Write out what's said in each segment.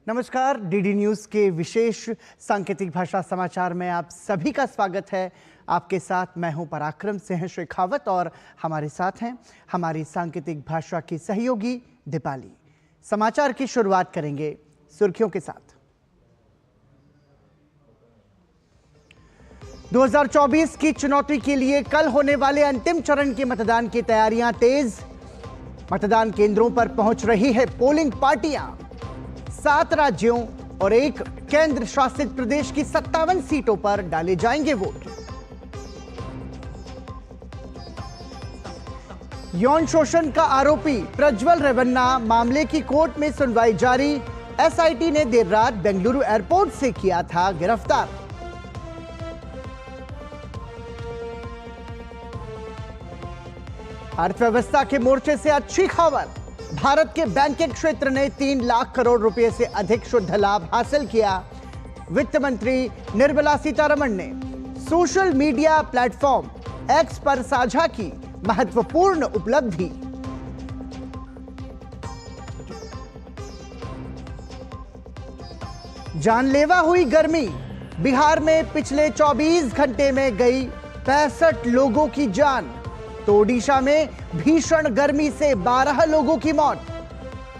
नमस्कार, DD news के विशेष सांकेतिक भाषा समाचार में आप सभी का स्वागत है। आपके साथ मैं हूं पराक्रम सिंह शेखावत और हमारे साथ हैं हमारी सांकेतिक भाषा की सहयोगी दीपाली। समाचार की शुरुआत करेंगे सुर्खियों के साथ। 2024 की चुनौती के लिए कल होने वाले अंतिम चरण के मतदान की तैयारियां तेज। मतदान केंद्रों पर पहुंच रही है पोलिंग पार्टियां। 7 राज्यों और 1 केंद्र शासित प्रदेश की 57 सीटों पर डाले जाएंगे वोट। यौन शोषण का आरोपी प्रज्वल रेवन्ना मामले की कोर्ट में सुनवाई जारी। एसआईटी ने देर रात बेंगलुरु एयरपोर्ट से किया था गिरफ्तार। अर्थव्यवस्था के मोर्चे से अच्छी खबर। भारत के बैंकिंग क्षेत्र ने 3 लाख करोड़ रुपए से अधिक शुद्ध लाभ हासिल किया। वित्त मंत्री निर्मला सीतारमण ने सोशल मीडिया प्लेटफॉर्म एक्स पर साझा की महत्वपूर्ण उपलब्धि। जानलेवा हुई गर्मी। बिहार में पिछले 24 घंटे में गई 65 लोगों की जान। तो ओडिशा में भीषण गर्मी से 12 लोगों की मौत।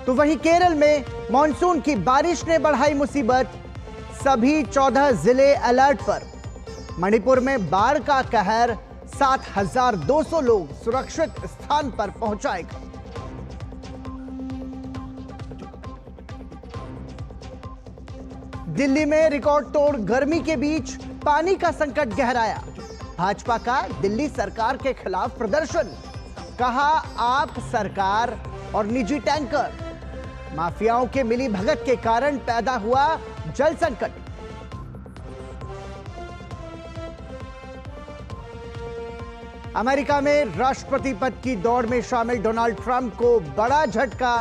तो वहीं केरल में मॉनसून की बारिश ने बढ़ाई मुसीबत। सभी 14 जिले अलर्ट पर। मणिपुर में बाढ़ का कहर। 7,200 लोग सुरक्षित स्थान पर पहुंचाए गए। दिल्ली में रिकॉर्ड तोड़ गर्मी के बीच पानी का संकट गहराया। भाजपा का दिल्ली सरकार के खिलाफ प्रदर्शन। कहा आप सरकार और निजी टैंकर। माफियाओं के मिली भगत के कारण पैदा हुआ जल संकट। अमेरिका में राष्ट्रपति पद की दौड़ में शामिल डोनाल्ड ट्रंप को बड़ा झटका।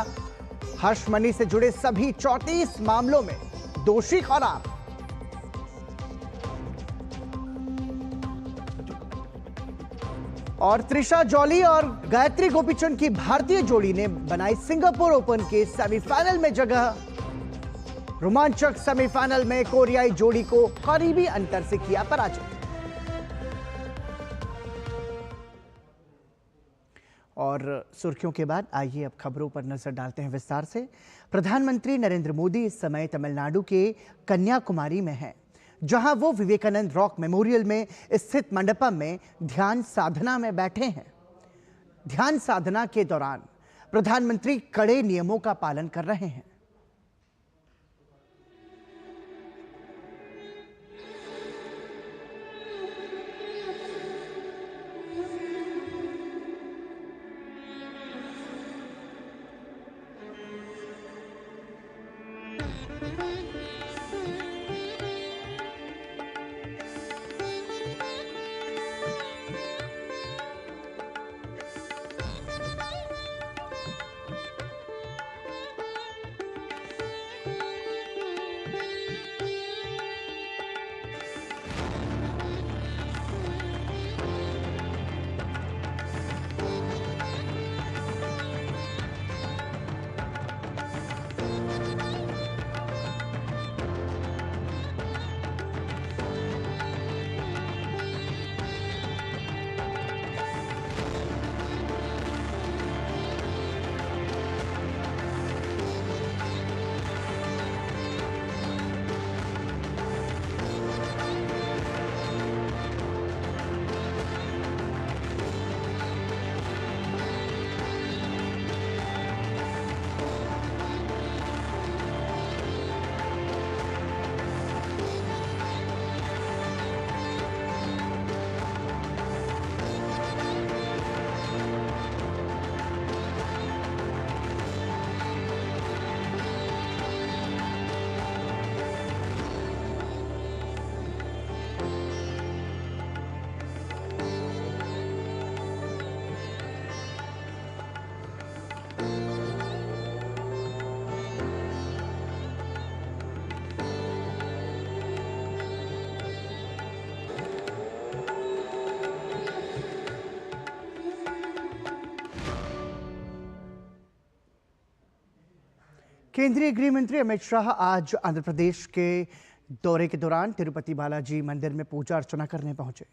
हर्ष मनी से जुड़े सभी 34 मामलों में दोषी करार। और त्रिशा जॉली और गायत्री गोपीचंद की भारतीय जोड़ी ने बनाई सिंगापुर ओपन के सेमीफाइनल में जगह। रोमांचक सेमीफाइनल में कोरियाई जोड़ी को करीबी अंतर से किया पराजित। और सुर्खियों के बाद आइए अब खबरों पर नजर डालते हैं विस्तार से। प्रधानमंत्री नरेंद्र मोदी इस समय तमिलनाडु के कन्याकुमारी में हैं, जहां वो विवेकानंद रॉक मेमोरियल में स्थित मंडपम में ध्यान साधना में बैठे हैं। ध्यान साधना के दौरान प्रधानमंत्री कड़े नियमों का पालन कर रहे हैं। केंद्रीय गृह मंत्री अमित शाह आज आंध्र प्रदेश के दौरे के दौरान तिरुपति बालाजी मंदिर में पूजा अर्चना करने पहुंचे।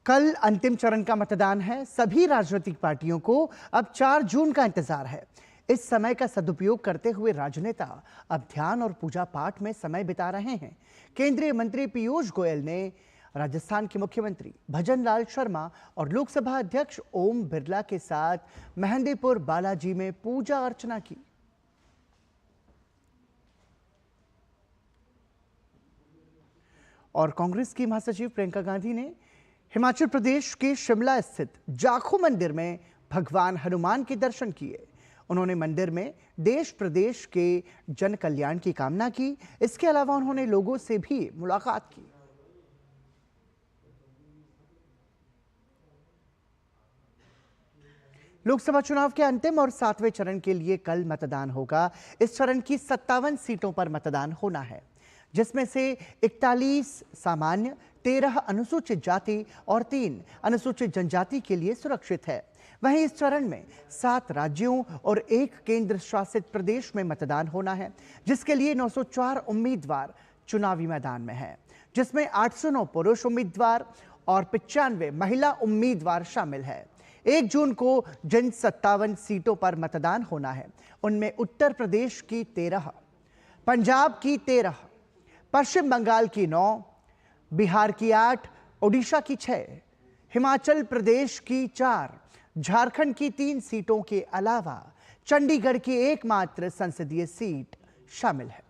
कल अंतिम चरण का मतदान है। सभी राजनीतिक पार्टियों को अब 4 जून का इंतजार है। इस समय का सदुपयोग करते हुए राजनेता अब ध्यान और पूजा पाठ में समय बिता रहे हैं। केंद्रीय मंत्री पीयूष गोयल ने राजस्थान के मुख्यमंत्री भजनलाल शर्मा और लोकसभा अध्यक्ष ओम बिरला के साथ मेहंदीपुर बालाजी में पूजा अर्चना की। और कांग्रेस की महासचिव प्रियंका गांधी ने हिमाचल प्रदेश के शिमला स्थित जाखू मंदिर में भगवान हनुमान के दर्शन किए। उन्होंने मंदिर में देश प्रदेश के जन कल्याण की कामना की। इसके अलावा उन्होंने लोगों से भी मुलाकात की। लोकसभा चुनाव के अंतिम और 7वें चरण के लिए कल मतदान होगा। इस चरण की 57 सीटों पर मतदान होना है, जिसमें से 41 सामान्य, 13 अनुसूचित जाति और 3 अनुसूचित जनजाति के लिए सुरक्षित है। वहीं इस चरण में 7 राज्यों और 1 केंद्र शासित प्रदेश में मतदान होना है, जिसके लिए 904 उम्मीदवार चुनावी मैदान में हैं, जिसमें 809 पुरुष उम्मीदवार और 95 महिला उम्मीदवार शामिल है। 1 जून को जिन 57 सीटों पर मतदान होना है, उनमें उत्तर प्रदेश की 13, पंजाब की 13, पश्चिम बंगाल की 9, बिहार की 8, ओडिशा की 6, हिमाचल प्रदेश की 4, झारखंड की 3 सीटों के अलावा चंडीगढ़ की एकमात्र संसदीय सीट शामिल है।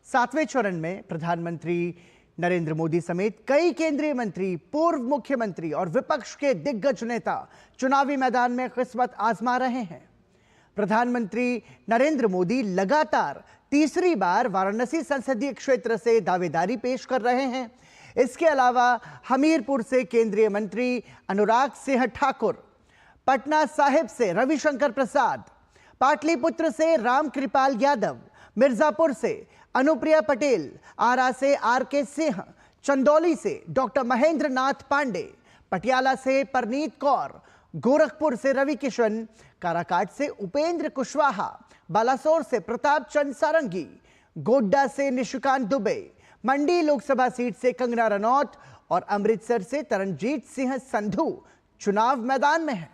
सातवें चरण में प्रधानमंत्री नरेंद्र मोदी समेत कई केंद्रीय मंत्री, पूर्व मुख्यमंत्री और विपक्ष के दिग्गज नेता चुनावी मैदान में किस्मत आजमा रहे हैं। प्रधानमंत्री नरेंद्र मोदी लगातार तीसरी बार वाराणसी संसदीय क्षेत्र से दावेदारी पेश कर रहे हैं। इसके अलावा हमीरपुर से केंद्रीय मंत्री अनुराग सिंह ठाकुर, पटना साहिब से रविशंकर प्रसाद, पाटलिपुत्र से रामकृपाल यादव, मिर्जापुर से अनुप्रिया पटेल, आरा से आर.के. सिंह, चंदौली से डॉक्टर महेंद्र नाथ पांडे, पटियाला से परनीत कौर, गोरखपुर से रवि किशन, काराकाट से उपेंद्र कुशवाहा, बालासोर से प्रताप चंद सारंगी, गोड्डा से निशिकांत दुबे, मंडी लोकसभा सीट से कंगना रनौत और अमृतसर से तरनजीत सिंह संधू चुनाव मैदान में हैं।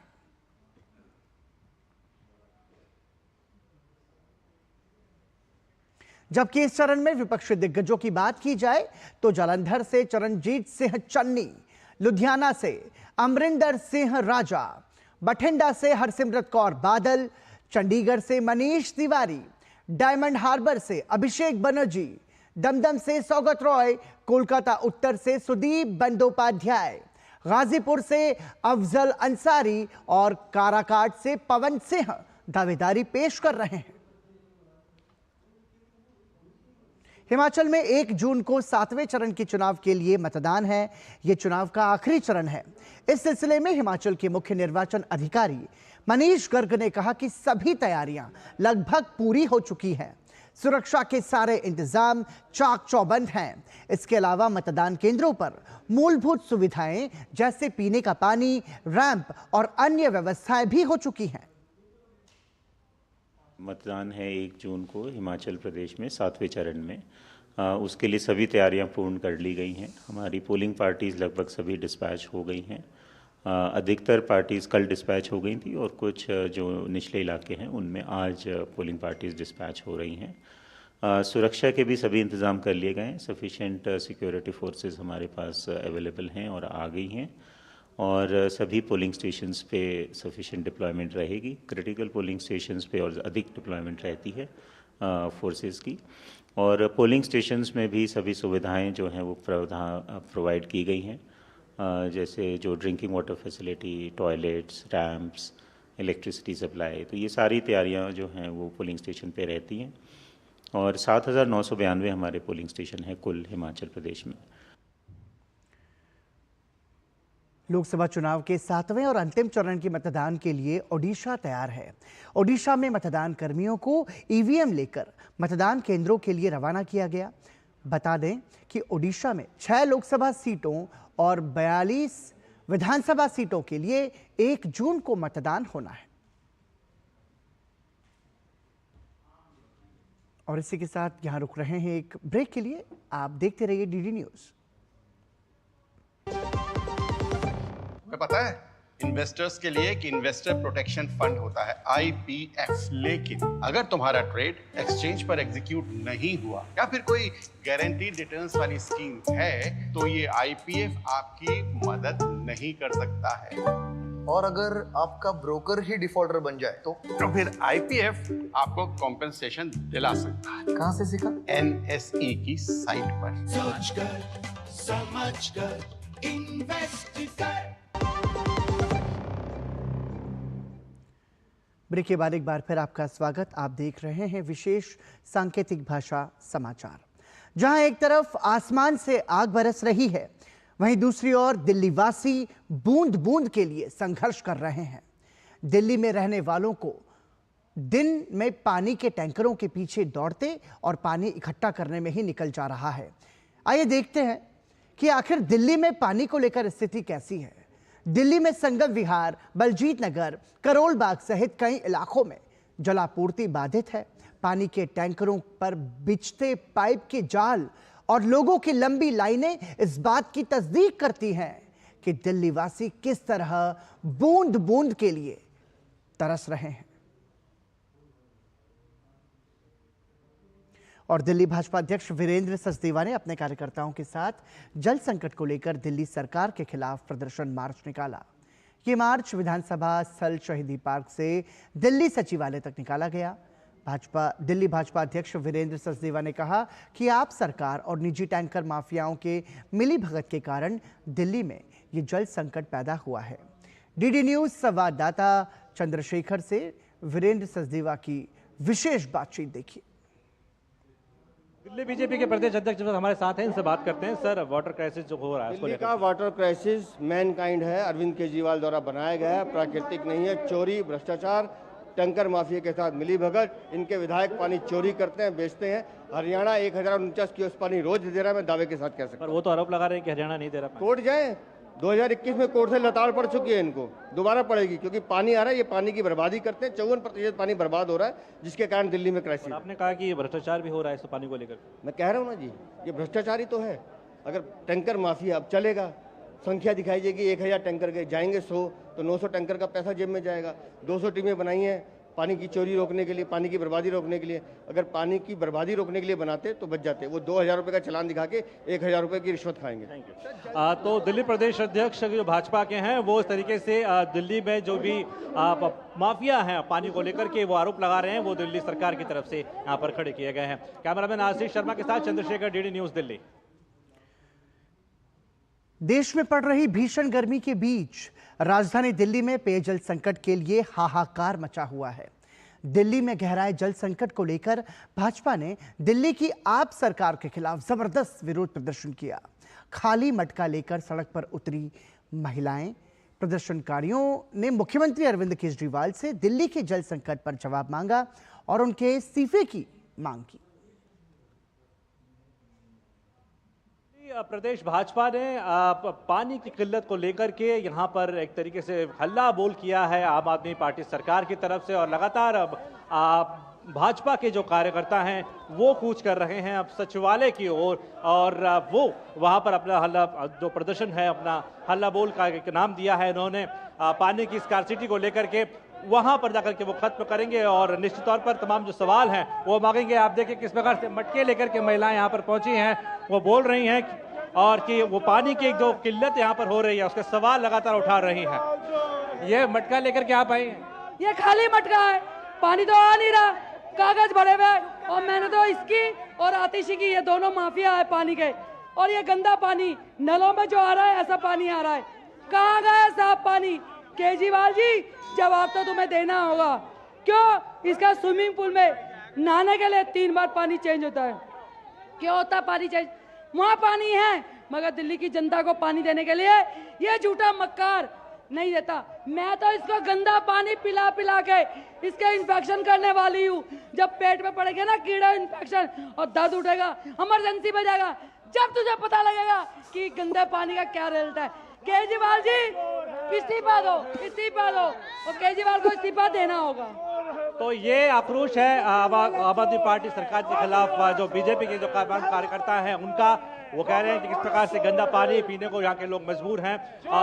जबकि इस चरण में विपक्षी दिग्गजों की बात की जाए तो जालंधर से चरणजीत सिंह चन्नी, लुधियाना से अमरिंदर सिंह राजा, बठिंडा से हरसिमरत कौर बादल, चंडीगढ़ से मनीष तिवारी, डायमंड हार्बर से अभिषेक बनर्जी, दमदम से सौगत रॉय, कोलकाता उत्तर से सुदीप बंदोपाध्याय, गाजीपुर से अफजल अंसारी और काराकाट से पवन सिंह दावेदारी पेश कर रहे हैं। हिमाचल में 1 जून को 7वें चरण के चुनाव के लिए मतदान है। यह चुनाव का आखिरी चरण है। इस सिलसिले में हिमाचल के मुख्य निर्वाचन अधिकारी मनीष गर्ग ने कहा कि सभी तैयारियां लगभग पूरी हो चुकी हैं। सुरक्षा के सारे इंतजाम चाक चौबंद हैं। इसके अलावा मतदान केंद्रों पर मूलभूत सुविधाएं जैसे पीने का पानी, रैंप और अन्य व्यवस्थाएं भी हो चुकी हैं। मतदान है 1 जून को हिमाचल प्रदेश में 7वें चरण में। उसके लिए सभी तैयारियां पूर्ण कर ली गई हैं। हमारी पोलिंग पार्टीज़ लगभग सभी डिस्पैच हो गई हैं। अधिकतर पार्टीज़ कल डिस्पैच हो गई थी और कुछ जो निचले इलाके हैं उनमें आज पोलिंग पार्टीज़ डिस्पैच हो रही हैं। सुरक्षा के भी सभी इंतज़ाम कर लिए गए हैं। सफिशेंट सिक्योरिटी फोर्सेस हमारे पास अवेलेबल हैं और आ गई हैं और सभी पोलिंग स्टेशंस पे सफिशेंट डिप्लॉयमेंट रहेगी। क्रिटिकल पोलिंग स्टेशंस पे और अधिक डिप्लॉयमेंट रहती है फोर्सेस की। और पोलिंग स्टेशंस में भी सभी सुविधाएं जो हैं वो प्रोवाइड की गई हैं, जैसे जो drinking water facility, toilets, ramps, electricity supply. तो ये सारी तैयारियां जो हैं वो पोलिंग स्टेशन पे रहती हैं। और 7,992 हमारे पोलिंग स्टेशन हैं कुल हिमाचल प्रदेश में। लोकसभा चुनाव के 7वें और अंतिम चरण के मतदान के लिए ओडिशा तैयार है। ओडिशा में मतदान कर्मियों को ईवीएम लेकर मतदान केंद्रों के लिए रवाना किया गया। बता दें कि ओडिशा में 6 लोकसभा सीटों और 42 विधानसभा सीटों के लिए 1 जून को मतदान होना है। और इसी के साथ यहां रुक रहे हैं एक ब्रेक के लिए। आप देखते रहिए डीडी न्यूज। पता है इन्वेस्टर्स के लिए कि इन्वेस्टर प्रोटेक्शन फंड होता है IPF, लेकिन अगर तुम्हारा ट्रेड एक्सचेंज पर एग्जीक्यूट नहीं हुआ या फिर कोई गारंटीड रिटर्न्स वाली स्कीम है तो ये IPF आपकी मदद नहीं कर सकता है। और अगर आपका ब्रोकर ही डिफॉल्टर बन जाए तो फिर IPF आपको कॉम्पेंसेशन दिला सकता है। कहां से सीखा? NSE की साइट पर। सोचकर समझकर इन्वेस्ट कर। ब्रेक के बाद एक बार फिर आपका स्वागत। आप देख रहे हैं विशेष सांकेतिक भाषा समाचार। जहां एक तरफ आसमान से आग बरस रही है, वहीं दूसरी ओर दिल्ली वासी बूंद बूंद के लिए संघर्ष कर रहे हैं। दिल्ली में रहने वालों को दिन में पानी के टैंकरों के पीछे दौड़ते और पानी इकट्ठा करने में ही निकल जा रहा है। आइए देखते हैं कि आखिर दिल्ली में पानी को लेकर स्थिति कैसी है। दिल्ली में संगम विहार, बलजीत नगर, करोल बाग सहित कई इलाकों में जलापूर्ति बाधित है। पानी के टैंकरों पर बिछते पाइप के जाल और लोगों की लंबी लाइनें इस बात की तस्दीक करती हैं कि दिल्ली वासी किस तरह बूंद बूंद के लिए तरस रहे हैं। और दिल्ली भाजपा अध्यक्ष वीरेंद्र सचदेवा ने अपने कार्यकर्ताओं के साथ जल संकट को लेकर दिल्ली सरकार के खिलाफ प्रदर्शन मार्च निकाला। ये मार्च विधानसभा स्थल शहीदी पार्क से दिल्ली सचिवालय तक निकाला गया। दिल्ली भाजपा अध्यक्ष वीरेंद्र सचदेवा ने कहा कि आप सरकार और निजी टैंकर माफियाओं के मिलीभगत के कारण दिल्ली में ये जल संकट पैदा हुआ है। डीडी न्यूज संवाददाता चंद्रशेखर से वीरेंद्र सचदेवा की विशेष बातचीत देखिए। दिल्ली बीजेपी के प्रदेश अध्यक्ष हमारे साथ हैं, इनसे बात करते हैं। सर, वाटर क्राइसिस जो हो रहा है, दिल्ली का वाटर क्राइसिस मैनकाइंड है, अरविंद केजरीवाल द्वारा बनाया गया है, प्राकृतिक नहीं है। चोरी, भ्रष्टाचार, टैंकर माफिया के साथ मिली भगत, इनके विधायक पानी चोरी करते हैं, बेचते हैं। हरियाणा 1049 क्यूसेक पानी रोज दे रहा है, मैं दावे के साथ कह सकता हूं। पर वो तो आरोप लगा रहे हैं कि हरियाणा नहीं दे रहा। कोर्ट जाए, 2021 में कोर्ट से लताड़ पड़ चुकी है, इनको दोबारा पड़ेगी क्योंकि पानी आ रहा है, ये पानी की बर्बादी करते हैं। 54% पानी बर्बाद हो रहा है, जिसके कारण दिल्ली में क्राइसिस। आपने कहा कि भ्रष्टाचार भी हो रहा है इस पानी को लेकर। मैं कह रहा हूँ ना जी, ये भ्रष्टाचार ही तो है। अगर टैंकर माफिया अब चलेगा, संख्या दिखाई देगी, 1000 टैंकर गए, जाएंगे 100 तो 900 टैंकर का पैसा जेब में जाएगा। 200 टीमें बनाई हैं पानी की चोरी रोकने के लिए, पानी की बर्बादी रोकने के लिए। अगर पानी की बर्बादी रोकने के लिए बनाते तो बच जाते। वो 2000 रुपये का चालान दिखा के 1000 रुपये की रिश्वत खाएंगे। तो दिल्ली प्रदेश अध्यक्ष जो भाजपा के हैं वो इस तरीके से दिल्ली में जो भी माफिया हैं पानी को लेकर के वो आरोप लगा रहे हैं, वो दिल्ली सरकार की तरफ से यहाँ पर खड़े किए गए हैं। कैमरामैन आशीष शर्मा के साथ चंद्रशेखर, डीडी न्यूज दिल्ली। देश में पड़ रही भीषण गर्मी के बीच राजधानी दिल्ली में पेयजल संकट के लिए हाहाकार मचा हुआ है। दिल्ली में गहराए जल संकट को लेकर भाजपा ने दिल्ली की आप सरकार के खिलाफ जबरदस्त विरोध प्रदर्शन किया। खाली मटका लेकर सड़क पर उतरी महिलाएं। प्रदर्शनकारियों ने मुख्यमंत्री अरविंद केजरीवाल से दिल्ली के जल संकट पर जवाब मांगा और उनके इस्तीफे की मांग की। प्रदेश भाजपा ने पानी की किल्लत को लेकर के यहाँ पर एक तरीके से हल्ला बोल किया है आम आदमी पार्टी सरकार की तरफ से, और लगातार भाजपा के जो कार्यकर्ता हैं वो कूच कर रहे हैं अब सचिवालय की ओर, और वो वहाँ पर अपना हल्ला जो प्रदर्शन है, अपना हल्ला बोल का एक नाम दिया है इन्होंने। पानी की स्कार्सिटी को लेकर के वहां पर जाकर के वो खत्म करेंगे और निश्चित तौर पर तमाम जो सवाल हैं वो मांगेंगे। आप देखिए किस प्रकार से मटके लेकर के महिलाएं यहाँ पर पहुंची हैं, वो बोल रही हैं और कि वो पानी की जो किल्लत यहाँ पर हो रही है उसके सवाल लगातार उठा रही हैं। ये मटका लेकर के आप आई हैं? ये खाली मटका है, पानी तो आ नहीं रहा, कागज भरे हुए। और मैंने तो इसकी और आतिशी की, ये दोनों माफिया है पानी के, और ये गंदा पानी नलों में जो आ रहा है ऐसा पानी आ रहा है। कहाँ गया साफ पानी? केजरीवाल जी जवाब तो तुम्हें देना होगा। क्यों इसका स्विमिंग पूल में नहाने के लिए 3 बार पानी चेंज होता है? क्यों होता पानी चेंज? वहाँ पानी है मगर दिल्ली की जनता को पानी देने के लिए ये झूठा मक्कार नहीं देता। मैं तो इसको गंदा पानी पिला पिला के इसके इन्फेक्शन करने वाली हूँ। जब पेट में पड़ेगा ना कीड़ा इन्फेक्शन और दर्द उठेगा, इमरजेंसी में जाएगा, जब तुझे पता लगेगा कि गंदे पानी का क्या रिजल्ट है। केजरीवाल जी इस्तीफा दो, इस्तीफा दो, और केजरीवाल को इस्तीफा देना होगा। तो ये आक्रोश है आम आदमी पार्टी सरकार के खिलाफ जो बीजेपी के जो कार्यकर्ता हैं उनका। वो कह रहे हैं कि किस प्रकार से गंदा पानी पीने को यहाँ के लोग मजबूर हैं,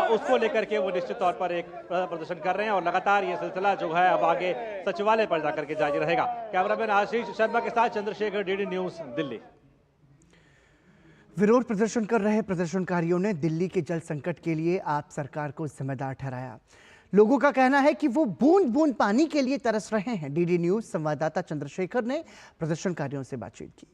उसको लेकर के वो निश्चित तौर पर एक प्रदर्शन कर रहे हैं और लगातार ये सिलसिला जो है अब आगे सचिवालय पर जाकर के जारी रहेगा। कैमरामैन आशीष शर्मा के साथ चंद्रशेखर, डीडी न्यूज, दिल्ली। विरोध प्रदर्शन कर रहे प्रदर्शनकारियों ने दिल्ली के जल संकट के लिए आप सरकार को जिम्मेदार ठहराया। लोगों का कहना है कि वो बूंद बूंद पानी के लिए तरस रहे हैं। डीडी न्यूज संवाददाता चंद्रशेखर ने प्रदर्शनकारियों से बातचीत की।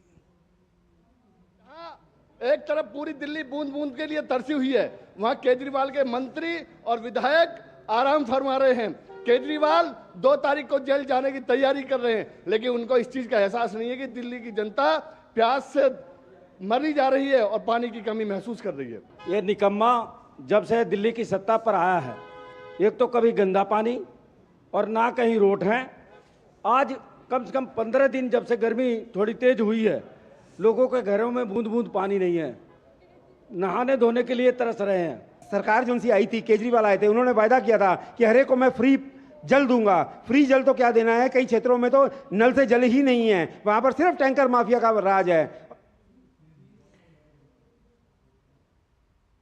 एक तरफ पूरी दिल्ली बूंद बूंद के लिए तरसी हुई है, वहां केजरीवाल के मंत्री और विधायक आराम फरमा रहे हैं। केजरीवाल 2 तारीख को जेल जाने की तैयारी कर रहे हैं, लेकिन उनको इस चीज का एहसास नहीं है कि दिल्ली की जनता प्यास से मरी जा रही है और पानी की कमी महसूस कर रही है। ये निकम्मा जब से दिल्ली की सत्ता पर आया है, एक तो कभी गंदा पानी और ना कहीं रोड हैं। आज कम से कम 15 दिन जब से गर्मी थोड़ी तेज हुई है, लोगों के घरों में बूंद बूंद पानी नहीं है, नहाने धोने के लिए तरस रहे हैं। सरकार जो सी आई थी, केजरीवाल आए थे, उन्होंने वायदा किया था कि हर एक को मैं फ्री जल दूंगा। फ्री जल तो क्या देना है, कई क्षेत्रों में तो नल से जल ही नहीं है, वहां पर सिर्फ टैंकर माफिया का राज है।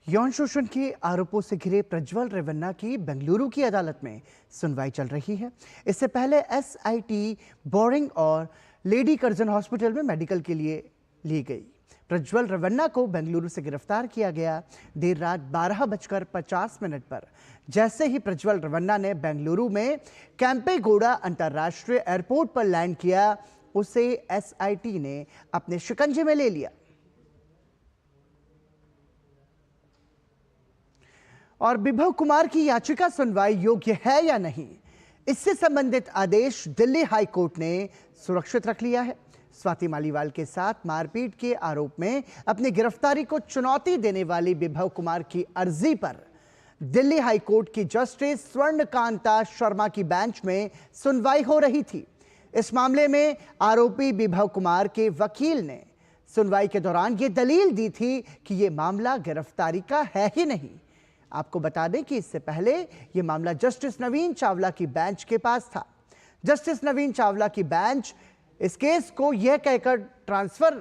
यौन शोषण के आरोपों से घिरे प्रज्वल रेवन्ना की बेंगलुरु की अदालत में सुनवाई चल रही है। इससे पहले एसआईटी बोरिंग और लेडी कर्जन हॉस्पिटल में मेडिकल के लिए ली गई। प्रज्वल रेवन्ना को बेंगलुरु से गिरफ्तार किया गया देर रात 12:50 पर। जैसे ही प्रज्वल रेवन्ना ने बेंगलुरु में कैंपेगौड़ा अंतर्राष्ट्रीय एयरपोर्ट पर लैंड किया, उसे एसआईटी ने अपने शिकंजे में ले लिया और विभव कुमार की याचिका सुनवाई योग्य है या नहीं, इससे संबंधित आदेश दिल्ली हाई कोर्ट ने सुरक्षित रख लिया है। स्वाति मालीवाल के साथ मारपीट के आरोप में अपनी गिरफ्तारी को चुनौती देने वाली विभव कुमार की अर्जी पर दिल्ली हाई कोर्ट की जस्टिस स्वर्णकांता शर्मा की बेंच में सुनवाई हो रही थी। इस मामले में आरोपी विभव कुमार के वकील ने सुनवाई के दौरान ये दलील दी थी कि ये मामला गिरफ्तारी का है ही नहीं। आपको बता दें कि इससे पहले यह मामला जस्टिस नवीन चावला की बेंच के पास था। जस्टिस नवीन चावला की बेंच इस केस को यह कहकर ट्रांसफर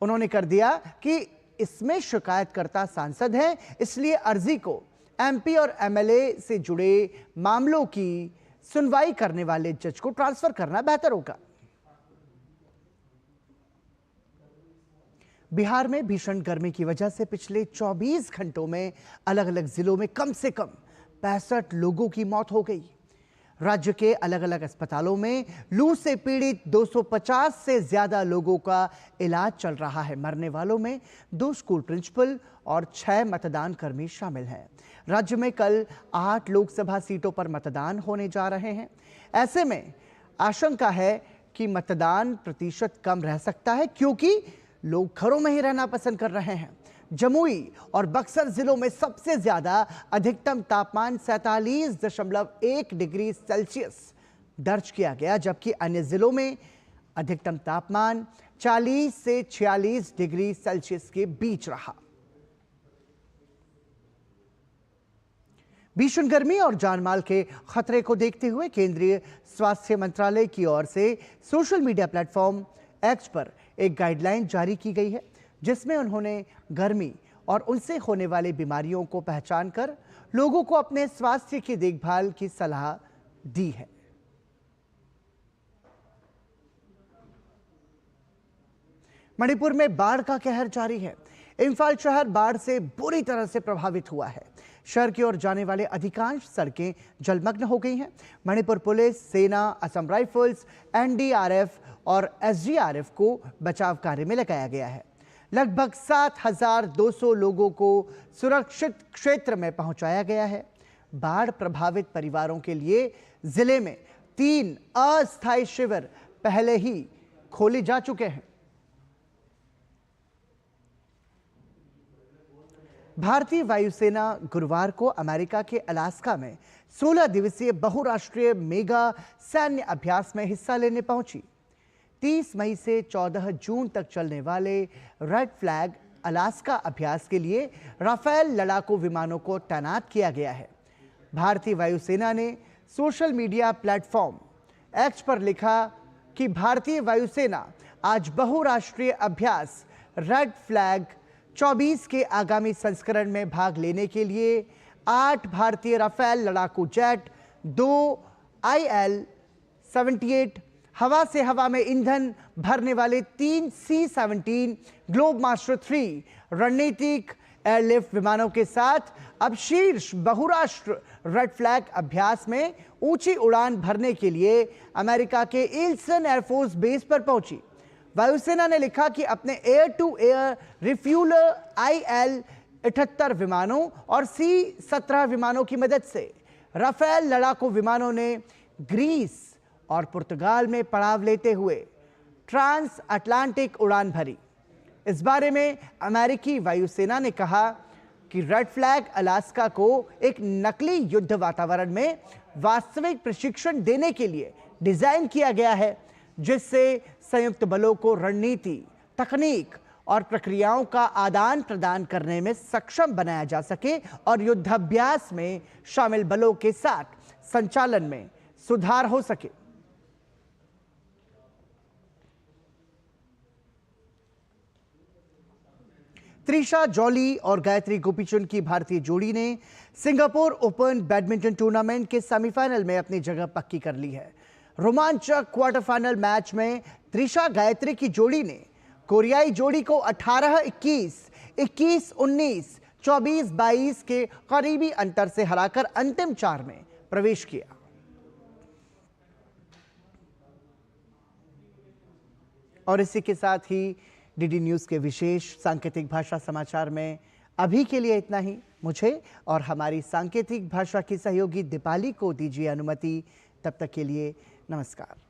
उन्होंने कर दिया कि इसमें शिकायतकर्ता सांसद हैं, इसलिए अर्जी को एमपी और एमएलए से जुड़े मामलों की सुनवाई करने वाले जज को ट्रांसफर करना बेहतर होगा। बिहार में भीषण गर्मी की वजह से पिछले 24 घंटों में अलग अलग जिलों में कम से कम 65 लोगों की मौत हो गई। राज्य के अलग अलग अस्पतालों में लू से पीड़ित 250 से ज्यादा लोगों का इलाज चल रहा है। मरने वालों में 2 स्कूल प्रिंसिपल और 6 मतदान कर्मी शामिल हैं। राज्य में कल 8 लोकसभा सीटों पर मतदान होने जा रहे हैं। ऐसे में आशंका है कि मतदान प्रतिशत कम रह सकता है, क्योंकि लोग घरों में ही रहना पसंद कर रहे हैं। जमुई और बक्सर जिलों में सबसे ज्यादा अधिकतम तापमान 47.1 डिग्री सेल्सियस दर्ज किया गया, जबकि अन्य जिलों में अधिकतम तापमान 40 से 46 डिग्री सेल्सियस के बीच रहा। भीषण गर्मी और जानमाल के खतरे को देखते हुए केंद्रीय स्वास्थ्य मंत्रालय की ओर से सोशल मीडिया प्लेटफॉर्म एक्स पर एक गाइडलाइन जारी की गई है, जिसमें उन्होंने गर्मी और उनसे होने वाली बीमारियों को पहचान कर लोगों को अपने स्वास्थ्य की देखभाल की सलाह दी है। मणिपुर में बाढ़ का कहर जारी है। इम्फाल शहर बाढ़ से बुरी तरह से प्रभावित हुआ है। शहर की ओर जाने वाले अधिकांश सड़कें जलमग्न हो गई हैं। मणिपुर पुलिस, सेना, असम राइफल्स, एनडीआरएफ और एसडीआरएफ को बचाव कार्य में लगाया गया है। लगभग 7,200 लोगों को सुरक्षित क्षेत्र में पहुंचाया गया है। बाढ़ प्रभावित परिवारों के लिए जिले में 3 अस्थायी शिविर पहले ही खोले जा चुके हैं। भारतीय वायुसेना गुरुवार को अमेरिका के अलास्का में 16 दिवसीय बहुराष्ट्रीय मेगा सैन्य अभ्यास में हिस्सा लेने पहुंची। 30 मई से 14 जून तक चलने वाले रेड फ्लैग अलास्का अभ्यास के लिए राफेल लड़ाकू विमानों को तैनात किया गया है। भारतीय वायुसेना ने सोशल मीडिया प्लेटफॉर्म एक्स पर लिखा कि भारतीय वायुसेना आज बहुराष्ट्रीय अभ्यास रेड फ्लैग 24 के आगामी संस्करण में भाग लेने के लिए 8 भारतीय राफेल लड़ाकू जेट, 2 IL-78 हवा से हवा में ईंधन भरने वाले 3 C-17 ग्लोबमास्टर 3 रणनीतिक एयरलिफ्ट विमानों के साथ अब शीर्ष बहुराष्ट्र रेड फ्लैग अभ्यास में ऊंची उड़ान भरने के लिए अमेरिका के इल्सन एयरफोर्स बेस पर पहुंची। वायुसेना ने लिखा कि अपने air to air refueller IL-78 विमानों और C-17 विमानों की मदद से राफेल लड़ाकू विमानों ने ग्रीस और पुर्तगाल में पड़ाव लेते हुए ट्रांस अटलांटिक उड़ान भरी। इस बारे में अमेरिकी वायुसेना ने कहा कि रेड फ्लैग अलास्का को एक नकली युद्ध वातावरण में वास्तविक प्रशिक्षण देने के लिए डिजाइन किया गया है, जिससे संयुक्त बलों को रणनीति, तकनीक और प्रक्रियाओं का आदान प्रदान करने में सक्षम बनाया जा सके और युद्धाभ्यास में शामिल बलों के साथ संचालन में सुधार हो सके। त्रिशा जॉली और गायत्री गोपीचंद की भारतीय जोड़ी ने सिंगापुर ओपन बैडमिंटन टूर्नामेंट के सेमीफाइनल में अपनी जगह पक्की कर ली है। रोमांचक क्वार्टर फाइनल मैच में त्रिशा गायत्री की जोड़ी ने कोरियाई जोड़ी को 18-21, 21-19, 24-22 के करीबी अंतर से हराकर अंतिम 4 में प्रवेश किया। और इसी के साथ ही डीडी न्यूज के विशेष सांकेतिक भाषा समाचार में अभी के लिए इतना ही। मुझे और हमारी सांकेतिक भाषा की सहयोगी दीपाली को दीजिए अनुमति। तब तक के लिए नमस्कार।